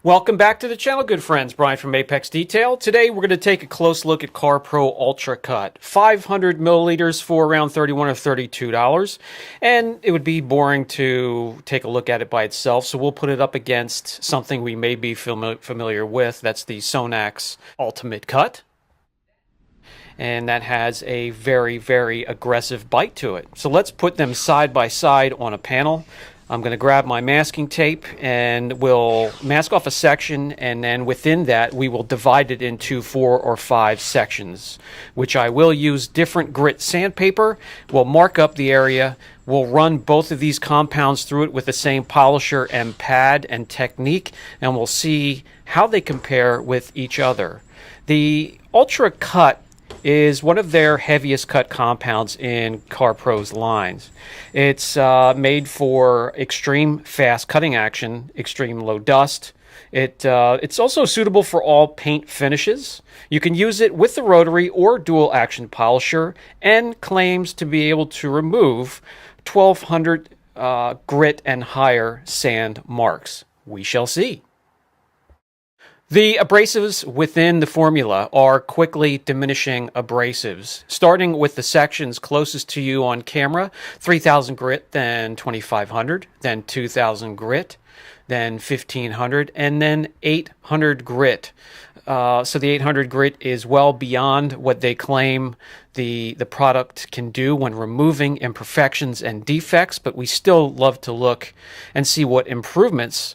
Welcome back to the channel, good friends. Brian from Apex Detail. Today we're going to take a close look at CarPro Ultra Cut. 500 milliliters for around $31 or $32. And it would be boring to take a look at it by itself, so we'll put it up against something we may be familiar with. That's the Sonax Ultimate Cut. And that has a very, very aggressive bite to it. So let's put them side by side on a panel. I'm going to grab my masking tape and we'll mask off a section, and then within that we will divide it into 4 or 5 sections, which I will use different grit sandpaper. We'll mark up the area. We'll run both of these compounds through it with the same polisher and pad and technique, and we'll see how they compare with each other. The Ultra Cut is one of their heaviest cut compounds in CarPro's lines. It's made for extreme fast cutting action, extreme low dust. It's also suitable for all paint finishes. You can use it with the rotary or dual action polisher, and claims to be able to remove 1200 grit and higher sand marks. We shall see. The abrasives within the formula are quickly diminishing abrasives, starting with the sections closest to you on camera: 3000 grit, then 2500, then 2000 grit, then 1500, and then 800 grit. So the 800 grit is well beyond what they claim the product can do when removing imperfections and defects, but we still love to look and see what improvements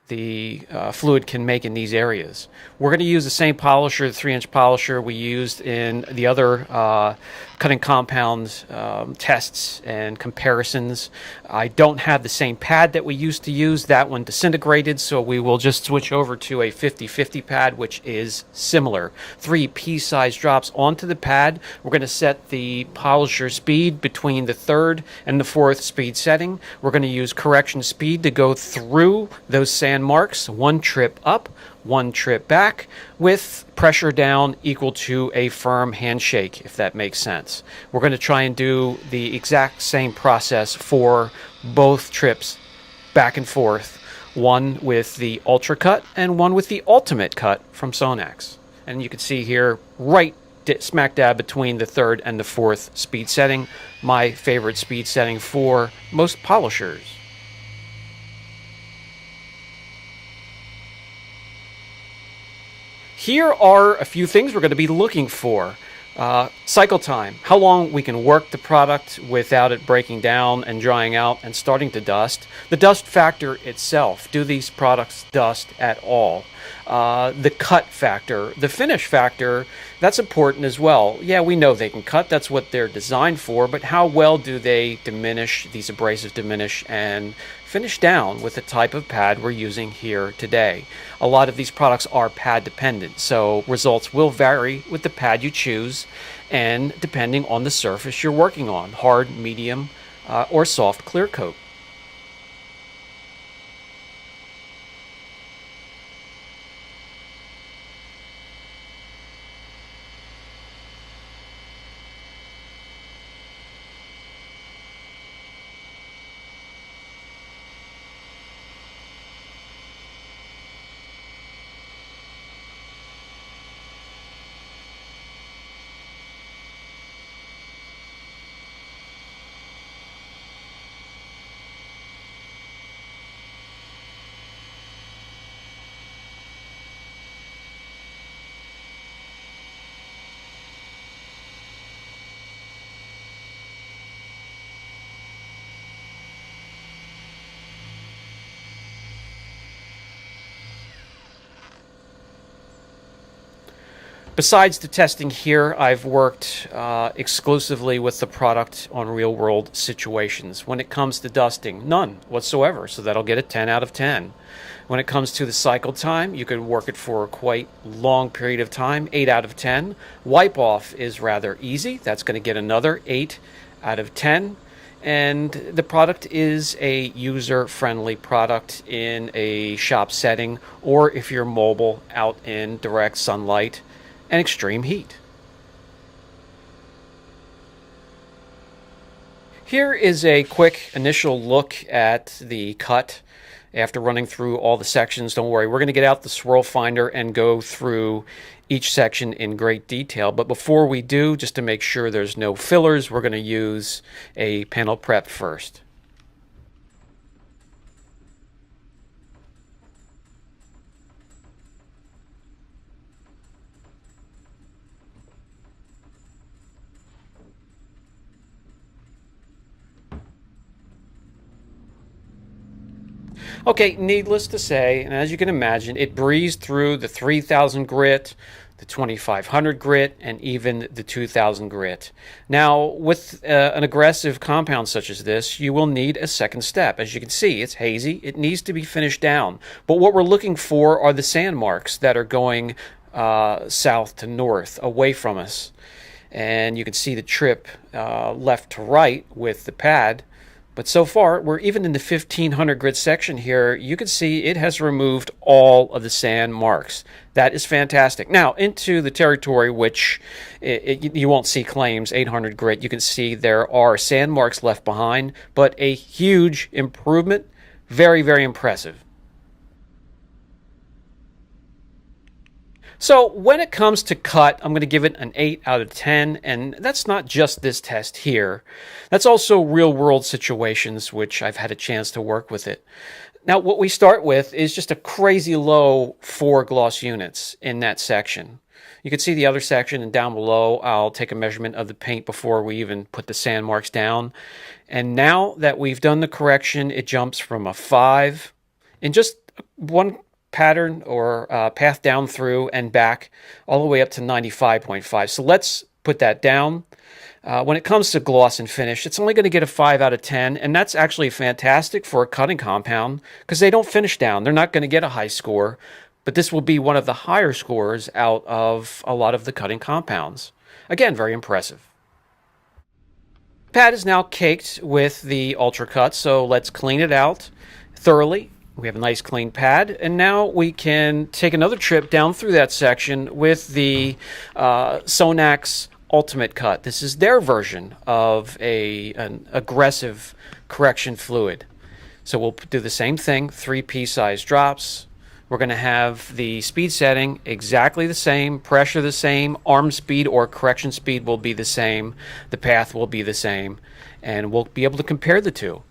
the fluid can make in these areas. We're going to use the same polisher, the 3-inch polisher we used in the other cutting compound tests and comparisons. I don't have the same pad that we used to use. That one disintegrated, so we will just switch over to a 50-50 pad, which is similar. 3 pea-sized drops onto the pad. We're going to set the polisher speed between the 3rd and the 4th speed setting. We're going to use correction speed to go through those sand marks, 1 trip up, 1 trip back, with pressure down equal to a firm handshake, if that makes sense. We're going to try and do the exact same process for both trips back and forth, one with the Ultra Cut and one with the Ultimate Cut from Sonax. And you can see here, right smack dab between the 3rd and the 4th speed setting, my favorite speed setting for most polishers. Here are a few things we're going to be looking for. Cycle time, how long we can work the product without it breaking down and drying out and starting to dust. The dust factor itself, do these products dust at all? The cut factor, the finish factor, that's important as well. Yeah, we know they can cut, that's what they're designed for, but how well do they diminish, these abrasives diminish and finish down with the type of pad we're using here today? A lot of these products are pad dependent, so results will vary with the pad you choose and depending on the surface you're working on, hard, medium, or soft clear coat. Besides the testing here, I've worked exclusively with the product on real-world situations. When it comes to dusting, none whatsoever, so that'll get a 10 out of 10. When it comes to the cycle time, you can work it for a quite long period of time, 8 out of 10. Wipe off is rather easy. That's going to get another 8 out of 10. And the product is a user-friendly product in a shop setting, or if you're mobile out in direct sunlight and extreme heat. Here is a quick initial look at the cut. after running through all the sections. Don't worry, we're going to get out the swirl finder and go through each section in great detail. But before we do, just to make sure there's no fillers, we're going to use a panel prep first. Okay, needless to say, and as you can imagine, it breezed through the 3000 grit, the 2500 grit, and even the 2000 grit. Now, with an aggressive compound such as this, you will need a second step. As you can see, it's hazy. It needs to be finished down. But what we're looking for are the sand marks that are going south to north, away from us. And you can see the trip left to right with the pad. But so far, we're even in the 1500 grit section here. You can see it has removed all of the sand marks. That is fantastic. Now, into the territory which you won't see claims, 800 grit, you can see there are sand marks left behind, but a huge improvement. Very, very impressive. So when it comes to cut, I'm going to give it an 8 out of 10, and that's not just this test here. That's also real-world situations, which I've had a chance to work with it. Now, what we start with is just a crazy low 4 gloss units in that section. You can see the other section, and down below, I'll take a measurement of the paint before we even put the sand marks down. And now that we've done the correction, it jumps from a 5 in just one pattern or path down through and back all the way up to 95.5. So let's put that down. When it comes to gloss and finish, it's only going to get a 5 out of 10, and that's actually fantastic for a cutting compound because they don't finish down. They're not going to get a high score, but this will be one of the higher scores out of a lot of the cutting compounds. Again, very impressive. The pad is now caked with the Ultra Cut, so let's clean it out thoroughly. We have a nice clean pad, and now we can take another trip down through that section with the Sonax Ultimate Cut. This is their version of an aggressive correction fluid. So we'll do the same thing, 3 pea-size drops. We're going to have the speed setting exactly the same, pressure the same, arm speed or correction speed will be the same, the path will be the same, and we'll be able to compare the two.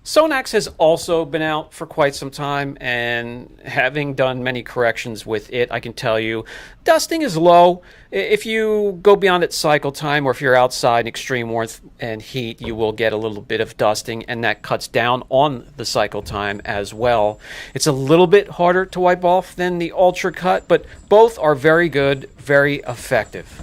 Sonax has also been out for quite some time, and having done many corrections with it, I can tell you dusting is low. If you go beyond its cycle time, or if you're outside in extreme warmth and heat, you will get a little bit of dusting, and that cuts down on the cycle time as well. It's a little bit harder to wipe off than the Ultra Cut, but both are very good, very effective.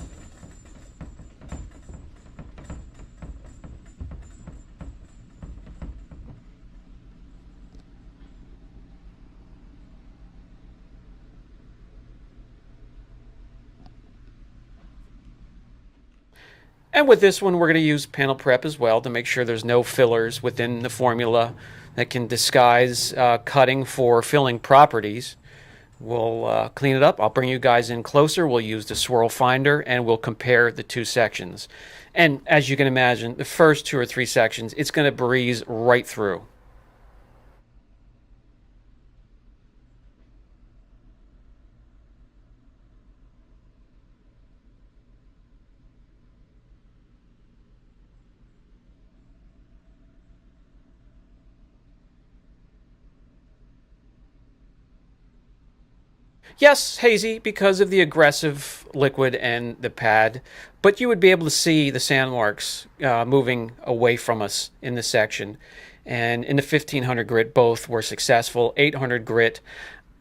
And with this one, we're going to use panel prep as well to make sure there's no fillers within the formula that can disguise cutting for filling properties. We'll clean it up. I'll bring you guys in closer. We'll use the swirl finder and we'll compare the two sections. And as you can imagine, the first 2 or 3 sections, it's going to breeze right through. Yes, hazy because of the aggressive liquid and the pad, but you would be able to see the sand marks moving away from us in the section. And in the 1500 grit, both were successful. 800 grit,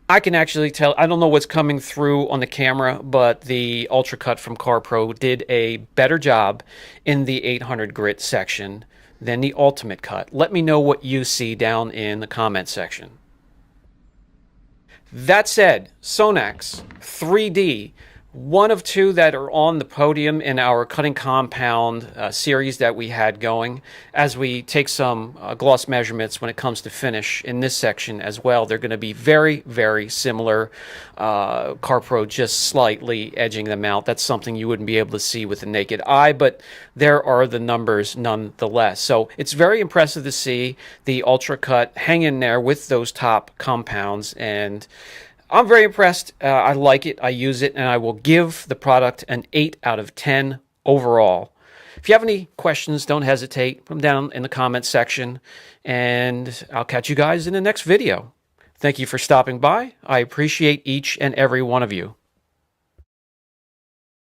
I can actually tell, I don't know what's coming through on the camera, but the Ultra Cut from CarPro did a better job in the 800 grit section than the Ultimate Cut. Let me know what you see down in the comment section. That said, Sonax 3D, one of 2 that are on the podium in our cutting compound series that we had going. As we take some gloss measurements when it comes to finish in this section as well, they're going to be very, very similar. CarPro just slightly edging them out. That's something you wouldn't be able to see with the naked eye, but there are the numbers nonetheless. So it's very impressive to see the Ultra Cut hang in there with those top compounds, and I'm very impressed. I like it, I use it, and I will give the product an 8 out of 10 overall. If you have any questions, don't hesitate. Put them down in the comments section, and I'll catch you guys in the next video. Thank you for stopping by. I appreciate each and every one of you.